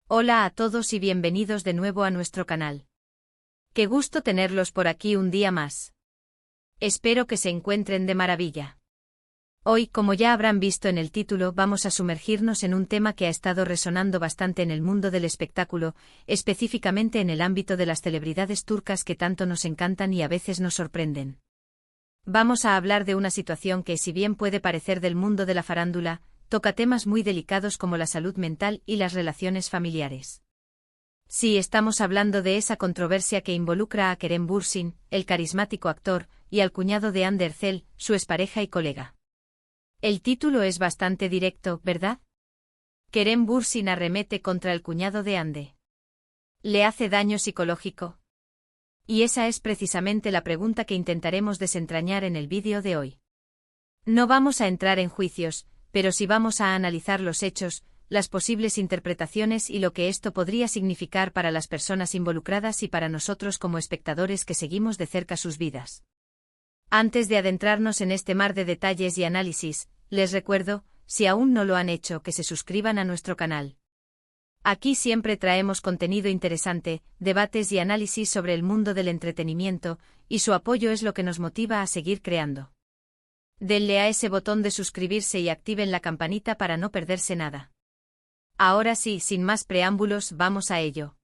Hola a todos y bienvenidos de nuevo a nuestro canal. Qué gusto tenerlos por aquí un día más. Espero que se encuentren de maravilla. Hoy, como ya habrán visto en el título, vamos a sumergirnos en un tema que ha estado resonando bastante en el mundo del espectáculo, específicamente en el ámbito de las celebridades turcas que tanto nos encantan y a veces nos sorprenden. Vamos a hablar de una situación que, si bien puede parecer del mundo de la farándula, toca temas muy delicados como la salud mental y las relaciones familiares. Sí, estamos hablando de esa controversia que involucra a Kerem Bürsin, el carismático actor, y al cuñado de Hande Erçel, su expareja y colega. El título es bastante directo, ¿verdad? Kerem Bürsin arremete contra el cuñado de Hande. ¿Le hace daño psicológico? Y esa es precisamente la pregunta que intentaremos desentrañar en el vídeo de hoy. No vamos a entrar en juicios, pero sí vamos a analizar los hechos, las posibles interpretaciones y lo que esto podría significar para las personas involucradas y para nosotros como espectadores que seguimos de cerca sus vidas. Antes de adentrarnos en este mar de detalles y análisis, les recuerdo, si aún no lo han hecho, que se suscriban a nuestro canal. Aquí siempre traemos contenido interesante, debates y análisis sobre el mundo del entretenimiento, y su apoyo es lo que nos motiva a seguir creando. Denle a ese botón de suscribirse y activen la campanita para no perderse nada. Ahora sí, sin más preámbulos, vamos a ello.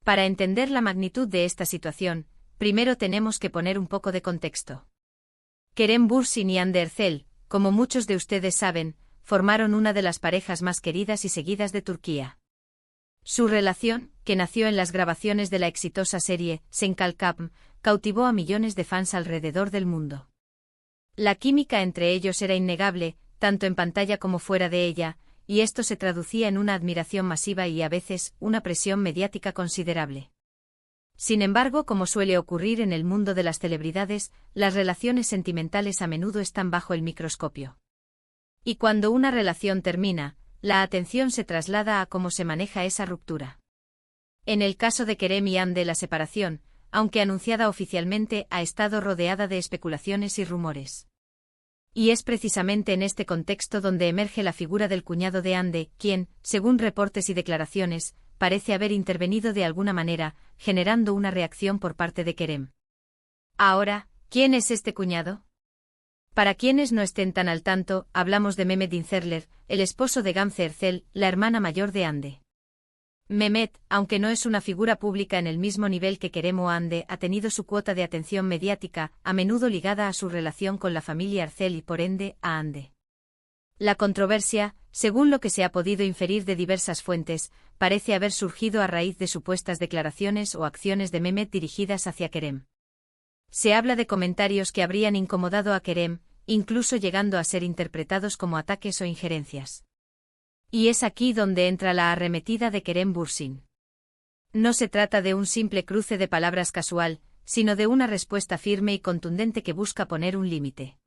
Para entender la magnitud de esta situación, primero tenemos que poner un poco de contexto. Kerem Bürsin y Hande Erçel, como muchos de ustedes saben, formaron una de las parejas más queridas y seguidas de Turquía. Su relación, que nació en las grabaciones de la exitosa serie Sen Kalkam, cautivó a millones de fans alrededor del mundo. La química entre ellos era innegable, tanto en pantalla como fuera de ella, y esto se traducía en una admiración masiva y a veces una presión mediática considerable. Sin embargo, como suele ocurrir en el mundo de las celebridades, las relaciones sentimentales a menudo están bajo el microscopio. Y cuando una relación termina, la atención se traslada a cómo se maneja esa ruptura. En el caso de Kerem y Hande, la separación, aunque anunciada oficialmente, ha estado rodeada de especulaciones y rumores. Y es precisamente en este contexto donde emerge la figura del cuñado de Hande, quien, según reportes y declaraciones, parece haber intervenido de alguna manera, generando una reacción por parte de Kerem. Ahora, ¿quién es este cuñado? Para quienes no estén tan al tanto, hablamos de Mehmet Dinçerler, el esposo de Gamze Erçel, la hermana mayor de Hande. Mehmet, aunque no es una figura pública en el mismo nivel que Kerem o Hande, ha tenido su cuota de atención mediática, a menudo ligada a su relación con la familia Erçel y por ende, a Hande. La controversia, según lo que se ha podido inferir de diversas fuentes, parece haber surgido a raíz de supuestas declaraciones o acciones de Mehmet dirigidas hacia Kerem. Se habla de comentarios que habrían incomodado a Kerem, incluso llegando a ser interpretados como ataques o injerencias. Y es aquí donde entra la arremetida de Kerem Bürsin. No se trata de un simple cruce de palabras casual, sino de una respuesta firme y contundente que busca poner un límite.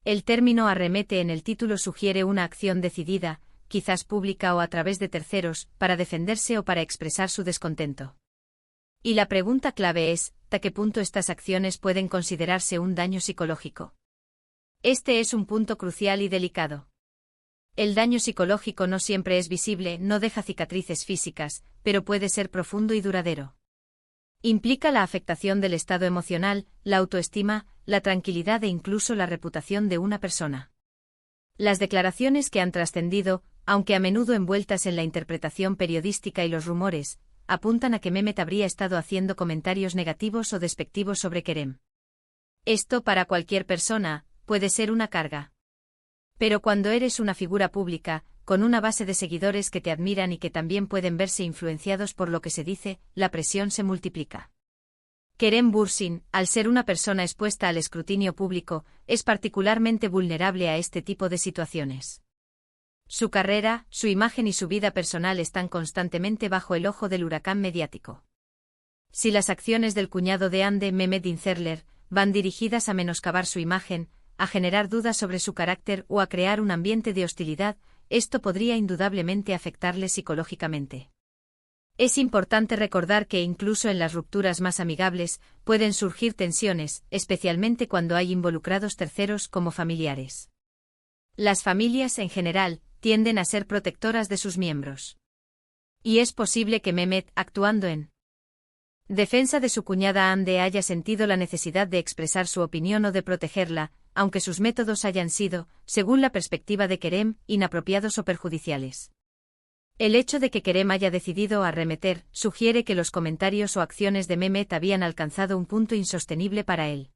El término arremete en el título sugiere una acción decidida, quizás pública o a través de terceros, para defenderse o para expresar su descontento. Y la pregunta clave es, ¿hasta qué punto estas acciones pueden considerarse un daño psicológico? Este es un punto crucial y delicado. El daño psicológico no siempre es visible, no deja cicatrices físicas, pero puede ser profundo y duradero. Implica la afectación del estado emocional, la autoestima, la tranquilidad e incluso la reputación de una persona. Las declaraciones que han trascendido, aunque a menudo envueltas en la interpretación periodística y los rumores, apuntan a que Mehmet habría estado haciendo comentarios negativos o despectivos sobre Kerem. Esto, para cualquier persona, puede ser una carga. Pero cuando eres una figura pública, con una base de seguidores que te admiran y que también pueden verse influenciados por lo que se dice, la presión se multiplica. Kerem Bürsin, al ser una persona expuesta al escrutinio público, es particularmente vulnerable a este tipo de situaciones. Su carrera, su imagen y su vida personal están constantemente bajo el ojo del huracán mediático. Si las acciones del cuñado de Hande, Mehmet Dinçerler, van dirigidas a menoscabar su imagen, a generar dudas sobre su carácter o a crear un ambiente de hostilidad, esto podría indudablemente afectarle psicológicamente. Es importante recordar que incluso en las rupturas más amigables, pueden surgir tensiones, especialmente cuando hay involucrados terceros como familiares. Las familias en general tienden a ser protectoras de sus miembros. Y es posible que Mehmet, actuando en defensa de su cuñada Hande, haya sentido la necesidad de expresar su opinión o de protegerla, aunque sus métodos hayan sido, según la perspectiva de Kerem, inapropiados o perjudiciales. El hecho de que Kerem haya decidido arremeter sugiere que los comentarios o acciones de Mehmet habían alcanzado un punto insostenible para él.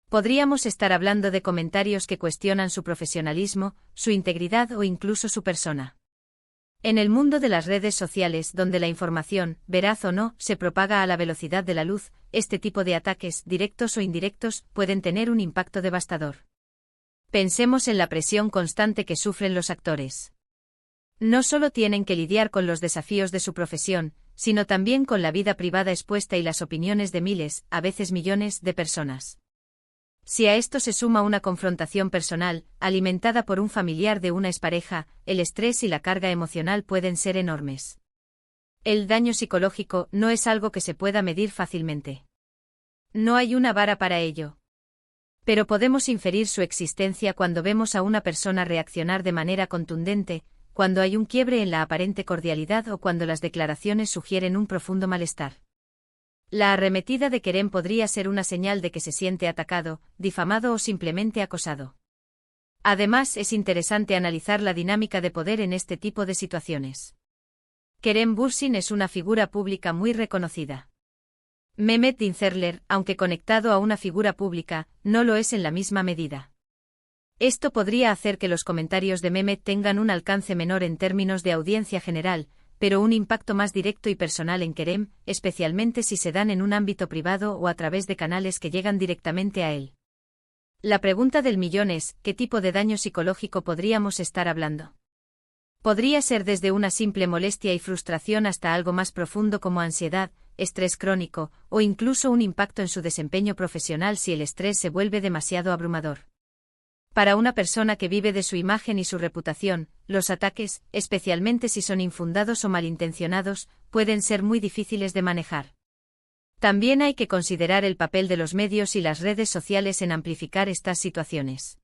Podríamos estar hablando de comentarios que cuestionan su profesionalismo, su integridad o incluso su persona. En el mundo de las redes sociales, donde la información, veraz o no, se propaga a la velocidad de la luz, este tipo de ataques, directos o indirectos, pueden tener un impacto devastador. Pensemos en la presión constante que sufren los actores. No solo tienen que lidiar con los desafíos de su profesión, sino también con la vida privada expuesta y las opiniones de miles, a veces millones, de personas. Si a esto se suma una confrontación personal, alimentada por un familiar de una expareja, el estrés y la carga emocional pueden ser enormes. El daño psicológico no es algo que se pueda medir fácilmente. No hay una vara para ello. Pero podemos inferir su existencia cuando vemos a una persona reaccionar de manera contundente, cuando hay un quiebre en la aparente cordialidad o cuando las declaraciones sugieren un profundo malestar. La arremetida de Kerem podría ser una señal de que se siente atacado, difamado o simplemente acosado. Además, es interesante analizar la dinámica de poder en este tipo de situaciones. Kerem Bürsin es una figura pública muy reconocida. Mehmet Dinçerler, aunque conectado a una figura pública, no lo es en la misma medida. Esto podría hacer que los comentarios de Mehmet tengan un alcance menor en términos de audiencia general, pero un impacto más directo y personal en Kerem, especialmente si se dan en un ámbito privado o a través de canales que llegan directamente a él. La pregunta del millón es, ¿qué tipo de daño psicológico podríamos estar hablando? Podría ser desde una simple molestia y frustración hasta algo más profundo como ansiedad, estrés crónico, o incluso un impacto en su desempeño profesional si el estrés se vuelve demasiado abrumador. Para una persona que vive de su imagen y su reputación, los ataques, especialmente si son infundados o malintencionados, pueden ser muy difíciles de manejar. También hay que considerar el papel de los medios y las redes sociales en amplificar estas situaciones.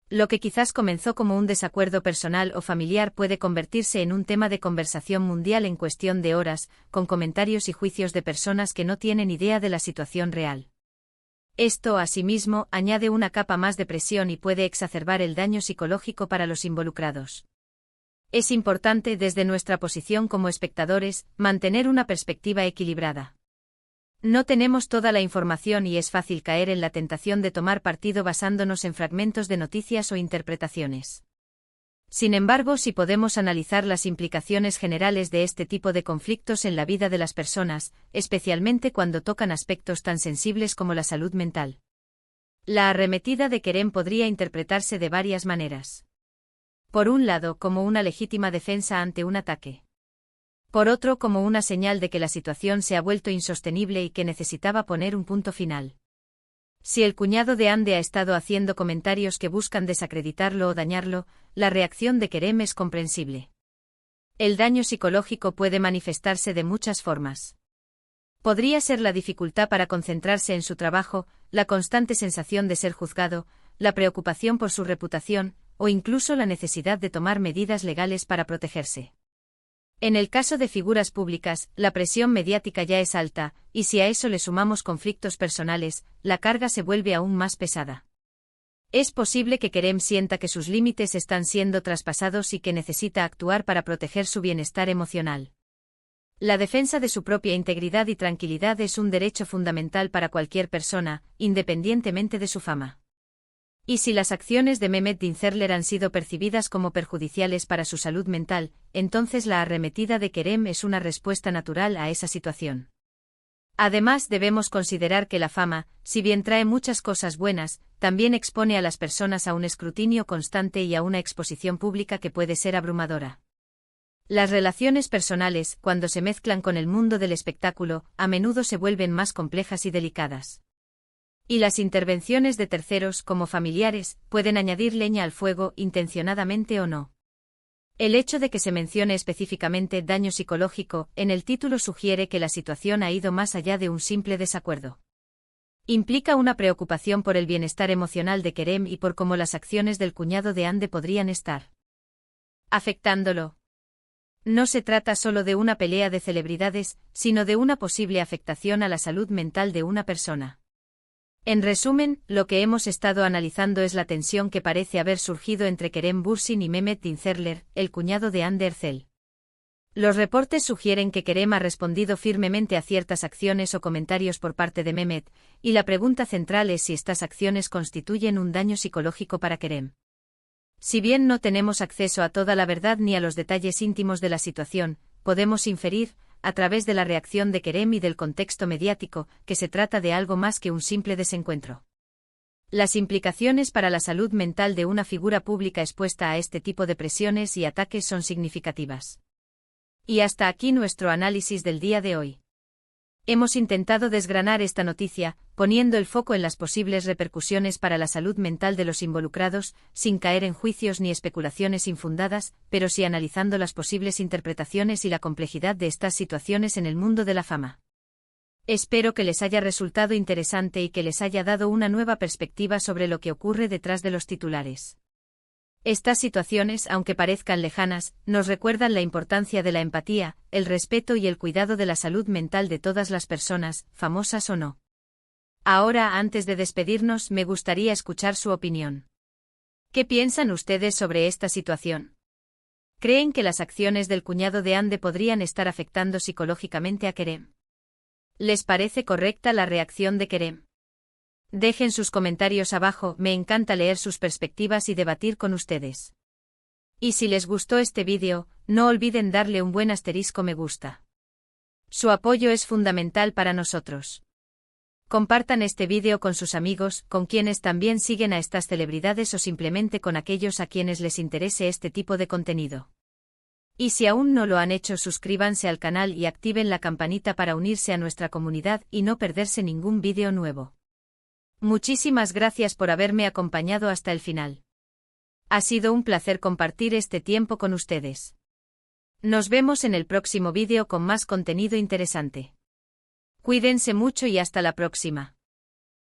Lo que quizás comenzó como un desacuerdo personal o familiar puede convertirse en un tema de conversación mundial en cuestión de horas, con comentarios y juicios de personas que no tienen idea de la situación real. Esto, asimismo, añade una capa más de presión y puede exacerbar el daño psicológico para los involucrados. Es importante, desde nuestra posición como espectadores, mantener una perspectiva equilibrada. No tenemos toda la información y es fácil caer en la tentación de tomar partido basándonos en fragmentos de noticias o interpretaciones. Sin embargo, si podemos analizar las implicaciones generales de este tipo de conflictos en la vida de las personas, especialmente cuando tocan aspectos tan sensibles como la salud mental. La arremetida de Kerem podría interpretarse de varias maneras. Por un lado, como una legítima defensa ante un ataque. Por otro, como una señal de que la situación se ha vuelto insostenible y que necesitaba poner un punto final. Si el cuñado de Hande ha estado haciendo comentarios que buscan desacreditarlo o dañarlo, la reacción de Kerem es comprensible. El daño psicológico puede manifestarse de muchas formas. Podría ser la dificultad para concentrarse en su trabajo, la constante sensación de ser juzgado, la preocupación por su reputación, o incluso la necesidad de tomar medidas legales para protegerse. En el caso de figuras públicas, la presión mediática ya es alta, y si a eso le sumamos conflictos personales, la carga se vuelve aún más pesada. Es posible que Kerem sienta que sus límites están siendo traspasados y que necesita actuar para proteger su bienestar emocional. La defensa de su propia integridad y tranquilidad es un derecho fundamental para cualquier persona, independientemente de su fama. Y si las acciones de Mehmet Dinçerler han sido percibidas como perjudiciales para su salud mental, entonces la arremetida de Kerem es una respuesta natural a esa situación. Además, debemos considerar que la fama, si bien trae muchas cosas buenas, también expone a las personas a un escrutinio constante y a una exposición pública que puede ser abrumadora. Las relaciones personales, cuando se mezclan con el mundo del espectáculo, a menudo se vuelven más complejas y delicadas. Y las intervenciones de terceros, como familiares, pueden añadir leña al fuego, intencionadamente o no. El hecho de que se mencione específicamente daño psicológico en el título sugiere que la situación ha ido más allá de un simple desacuerdo. Implica una preocupación por el bienestar emocional de Kerem y por cómo las acciones del cuñado de Hande podrían estar afectándolo. No se trata solo de una pelea de celebridades, sino de una posible afectación a la salud mental de una persona. En resumen, lo que hemos estado analizando es la tensión que parece haber surgido entre Kerem Bürsin y Mehmet Dinçerler, el cuñado de Hande Erçel. Los reportes sugieren que Kerem ha respondido firmemente a ciertas acciones o comentarios por parte de Mehmet, y la pregunta central es si estas acciones constituyen un daño psicológico para Kerem. Si bien no tenemos acceso a toda la verdad ni a los detalles íntimos de la situación, podemos inferir, a través de la reacción de Kerem y del contexto mediático, que se trata de algo más que un simple desencuentro. Las implicaciones para la salud mental de una figura pública expuesta a este tipo de presiones y ataques son significativas. Y hasta aquí nuestro análisis del día de hoy. Hemos intentado desgranar esta noticia, poniendo el foco en las posibles repercusiones para la salud mental de los involucrados, sin caer en juicios ni especulaciones infundadas, pero sí analizando las posibles interpretaciones y la complejidad de estas situaciones en el mundo de la fama. Espero que les haya resultado interesante y que les haya dado una nueva perspectiva sobre lo que ocurre detrás de los titulares. Estas situaciones, aunque parezcan lejanas, nos recuerdan la importancia de la empatía, el respeto y el cuidado de la salud mental de todas las personas, famosas o no. Ahora, antes de despedirnos, me gustaría escuchar su opinión. ¿Qué piensan ustedes sobre esta situación? ¿Creen que las acciones del cuñado de Hande podrían estar afectando psicológicamente a Kerem? ¿Les parece correcta la reacción de Kerem? Dejen sus comentarios abajo, me encanta leer sus perspectivas y debatir con ustedes. Y si les gustó este vídeo, no olviden darle un buen asterisco me gusta. Su apoyo es fundamental para nosotros. Compartan este vídeo con sus amigos, con quienes también siguen a estas celebridades o simplemente con aquellos a quienes les interese este tipo de contenido. Y si aún no lo han hecho, suscríbanse al canal y activen la campanita para unirse a nuestra comunidad y no perderse ningún vídeo nuevo. Muchísimas gracias por haberme acompañado hasta el final. Ha sido un placer compartir este tiempo con ustedes. Nos vemos en el próximo vídeo con más contenido interesante. Cuídense mucho y hasta la próxima.